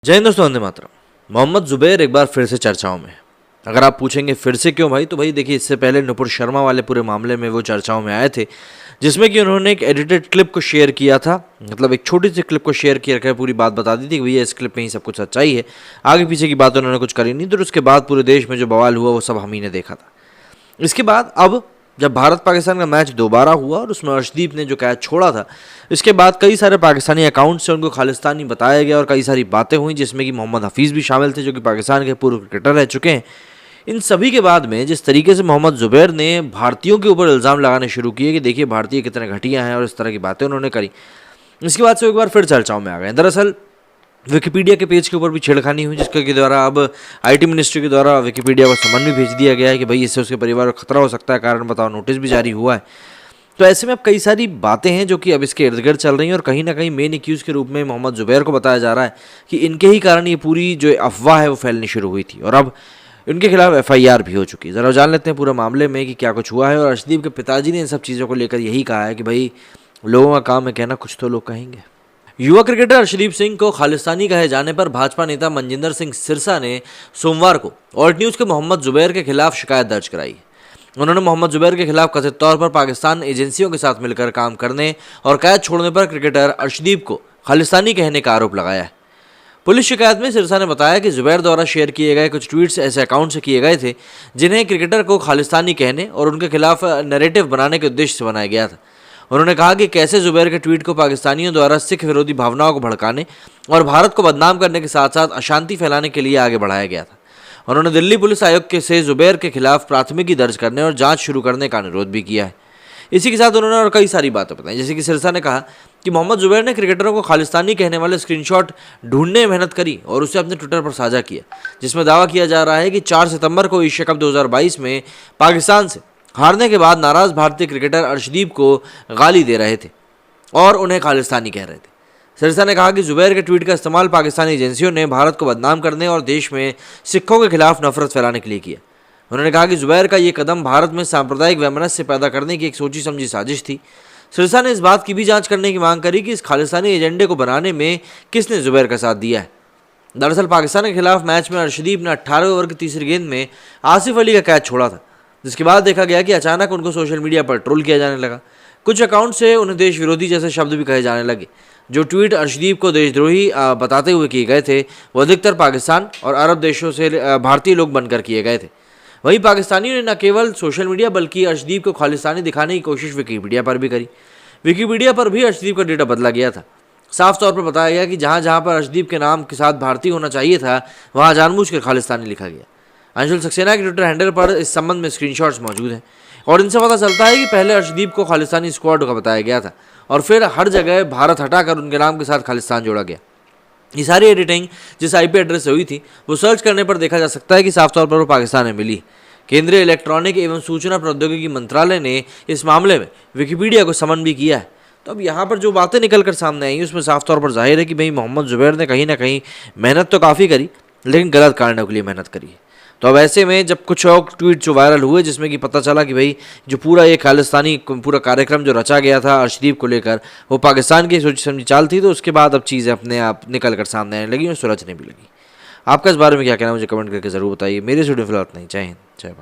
जय हिंद दोस्तों, वंदे मातरम। मोहम्मद जुबैर एक बार फिर से चर्चाओं में। अगर आप पूछेंगे फिर से क्यों भाई, तो भाई देखिए, इससे पहले नुपुर शर्मा वाले पूरे मामले में वो चर्चाओं में आए थे, जिसमें कि उन्होंने एक एडिटेड क्लिप को शेयर किया था। मतलब एक छोटी सी क्लिप को शेयर किया, पूरी बात बता दी थी कि भैया इस क्लिप में ही सब कुछ सच्चाई है, आगे पीछे की बात उन्होंने कुछ करी नहीं। तो उसके बाद पूरे देश में जो बवाल हुआ वो सब हम ही ने देखा था। इसके बाद अब जब भारत पाकिस्तान का मैच दोबारा हुआ और उसमें अर्शदीप ने जो कैच छोड़ा था, इसके बाद कई सारे पाकिस्तानी अकाउंट से उनको खालिस्तानी बताया गया और कई सारी बातें हुई, जिसमें कि मोहम्मद हफीज़ भी शामिल थे, जो कि पाकिस्तान के पूर्व क्रिकेटर रह चुके हैं। इन सभी के बाद में जिस तरीके से मोहम्मद जुबैर ने भारतीयों के ऊपर इल्ज़ाम लगाने शुरू किए कि देखिए भारतीय कितने घटिया हैं और इस तरह की बातें उन्होंने करी, इसके बाद से एक बार फिर चर्चाओं में आ गए। दरअसल विकिपीडिया के पेज के ऊपर भी छेड़खानी हुई, जिसके द्वारा अब आईटी मिनिस्ट्री के द्वारा विकिपीडिया को समन भी भेज दिया गया है कि भाई इससे उसके परिवार को खतरा हो सकता है, कारण बताओ नोटिस भी जारी हुआ है। तो ऐसे में अब कई सारी बातें हैं जो कि अब इसके इर्द गिर्द चल रही हैं और कहीं ना कहीं मेन एक्यूज़ के रूप में मोहम्मद जुबैर को बताया जा रहा है कि इनके ही कारण ये पूरी जो अफवाह है वो फैलनी शुरू हुई थी और अब इनके खिलाफ एफआईआर भी हो चुकी है। ज़रा जान लेते हैं पूरे मामले में कि क्या कुछ हुआ है। और अर्शदीप के पिताजी ने इन सब चीज़ों को लेकर यही कहा है कि भाई लोगों का काम है कहना, कुछ तो लोग कहेंगे। युवा क्रिकेटर अर्शदीप सिंह को खालिस्तानी कहे जाने पर भाजपा नेता मनजिंदर सिंह सिरसा ने सोमवार को ऑल्ट न्यूज़ के मोहम्मद जुबैर के खिलाफ शिकायत दर्ज कराई। उन्होंने मोहम्मद जुबैर के खिलाफ कथित तौर पर पाकिस्तान एजेंसियों के साथ मिलकर काम करने और कैद छोड़ने पर क्रिकेटर अर्शदीप को खालिस्तानी कहने का आरोप लगाया है। पुलिस शिकायत में सिरसा ने बताया कि जुबैर द्वारा शेयर किए गए कुछ ट्वीट्स ऐसे अकाउंट से किए गए थे जिन्हें क्रिकेटर को खालिस्तानी कहने और उनके खिलाफ नैरेटिव बनाने के उद्देश्य से बनाया गया था। उन्होंने कहा कि कैसे जुबैर के ट्वीट को पाकिस्तानियों द्वारा सिख विरोधी भावनाओं को भड़काने और भारत को बदनाम करने के साथ साथ अशांति फैलाने के लिए आगे बढ़ाया गया था। उन्होंने दिल्ली पुलिस आयुक्त से जुबैर के खिलाफ प्राथमिकी दर्ज करने और जांच शुरू करने का अनुरोध भी किया है। इसी के साथ उन्होंने और कई सारी बातें बताई, जैसे कि सिरसा ने कहा कि मोहम्मद जुबैर ने क्रिकेटरों को खालिस्तानी कहने वाले स्क्रीनशॉट ढूंढने में मेहनत करी और उसे अपने ट्विटर पर साझा किया, जिसमें दावा किया जा रहा है कि 4 सितंबर को एशिया कप 2022 में पाकिस्तान से हारने के बाद नाराज भारतीय क्रिकेटर अर्शदीप को गाली दे रहे थे और उन्हें खालिस्तानी कह रहे थे। सिरसा ने कहा कि जुबैर के ट्वीट का इस्तेमाल पाकिस्तानी एजेंसियों ने भारत को बदनाम करने और देश में सिखों के खिलाफ नफरत फैलाने के लिए किया। उन्होंने कहा कि जुबैर का ये कदम भारत में सांप्रदायिक वैमनस्य पैदा करने की एक सोची समझी साजिश थी। सिरसा ने इस बात की भी जांच करने की मांग करी कि इस खालिस्तानी एजेंडे को बनाने में किसने जुबैर का साथ दिया है। दरअसल पाकिस्तान के खिलाफ मैच में अर्शदीप ने 18 ओवर की तीसरी गेंद में आसिफ अली का कैच छोड़ा था, जिसके बाद देखा गया कि अचानक उनको सोशल मीडिया पर ट्रोल किया जाने लगा। कुछ अकाउंट से उन्हें देश विरोधी जैसे शब्द भी कहे जाने लगे। जो ट्वीट अर्शदीप को देशद्रोही बताते हुए किए गए थे वो अधिकतर पाकिस्तान और अरब देशों से भारतीय लोग बनकर किए गए थे। वहीं पाकिस्तानियों ने न केवल सोशल मीडिया बल्कि अर्शदीप को खालिस्तानी दिखाने की कोशिश विकिपीडिया पर भी करी। विकिपीडिया पर भी अर्शदीप का डेटा बदला गया था। साफ तौर पर बताया गया कि जहाँ जहाँ पर अर्शदीप के नाम के साथ भारतीय होना चाहिए था वहाँ जानबूझकर खालिस्तानी लिखा गया। अंशुल सक्सेना के ट्विटर हैंडल पर इस संबंध में स्क्रीनशॉट्स मौजूद हैं और इनसे पता चलता है कि पहले अर्शदीप को खालिस्तानी स्क्वाड का बताया गया था और फिर हर जगह भारत हटाकर उनके नाम के साथ खालिस्तान जोड़ा गया। ये सारी एडिटिंग जिस आईपी एड्रेस से हुई थी वो सर्च करने पर देखा जा सकता है कि साफ तौर पर वो पाकिस्तान में मिली। केंद्रीय इलेक्ट्रॉनिक एवं सूचना प्रौद्योगिकी मंत्रालय ने इस मामले में विकिपीडिया को समन भी किया है। तो अब यहाँ पर जो बातें निकल कर सामने आई उसमें साफ तौर पर जाहिर है कि भाई मोहम्मद जुबैर ने कहीं ना कहीं मेहनत तो काफ़ी करी, लेकिन गलत कारणों के लिए मेहनत करी है। तो अब ऐसे में जब कुछ और ट्वीट जो वायरल हुए जिसमें कि पता चला कि भाई जो पूरा ये खालिस्तानी पूरा कार्यक्रम जो रचा गया था अर्शदीप को लेकर वो पाकिस्तान की सोची समझी चाल थी, तो उसके बाद अब चीज़ें अपने आप निकल कर सामने आने लगी और सुलझने भी लगी। आपका इस बारे में क्या कहना है मुझे कमेंट करके ज़रूर बताइए। मेरे स्टूडियो फिलहाल नहीं। जय हिंद, जय भारत।